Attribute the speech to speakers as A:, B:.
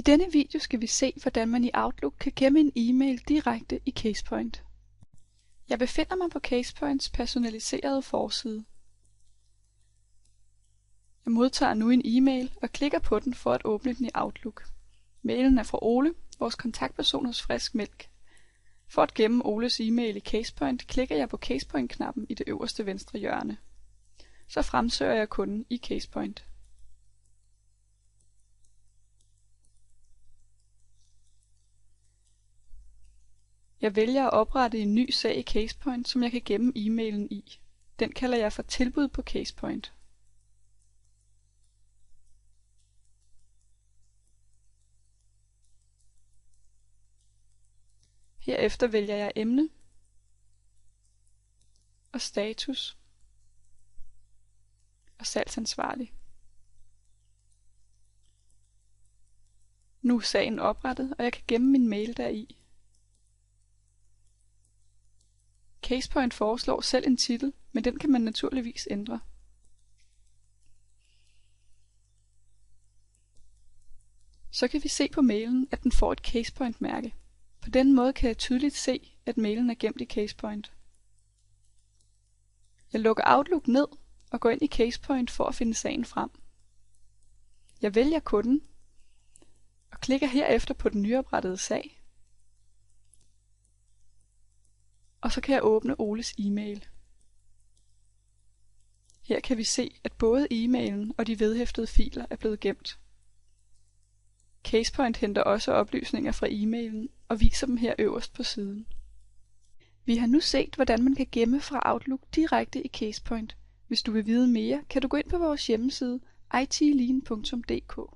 A: denne video skal vi se, hvordan man i Outlook kan gemme en e-mail direkte i CasePoint. Jeg befinder mig på CasePoints personaliserede forside. Jeg modtager nu en e-mail og klikker på den for at åbne den i Outlook. Mailen er fra Ole, vores kontaktperson hos Frisk Mælk. For at gemme Oles e-mail i CasePoint, klikker jeg på CasePoint-knappen i det øverste venstre hjørne. Så fremsøger jeg kunden i CasePoint. Jeg vælger at oprette en ny sag i CasePoint, som jeg kan gemme e-mailen i. Den kalder jeg for tilbud på CasePoint. Herefter vælger jeg emne og status og salgsansvarlig. Nu er sagen oprettet, og jeg kan gemme min mail deri. CasePoint foreslår selv en titel, men den kan man naturligvis ændre. Så kan vi se på mailen, at den får et CasePoint-mærke. På denne måde kan jeg tydeligt se, at mailen er gemt i CasePoint. Jeg lukker Outlook ned og går ind i CasePoint for at finde sagen frem. Jeg vælger kunden og klikker herefter på den nyoprettede sag. Og så kan jeg åbne Oles e-mail. Her kan vi se, at både e-mailen og de vedhæftede filer er blevet gemt. CasePoint henter også oplysninger fra e-mailen og viser dem her øverst på siden. Vi har nu set, hvordan man kan gemme fra Outlook direkte i CasePoint. Hvis du vil vide mere, kan du gå ind på vores hjemmeside itlean.dk.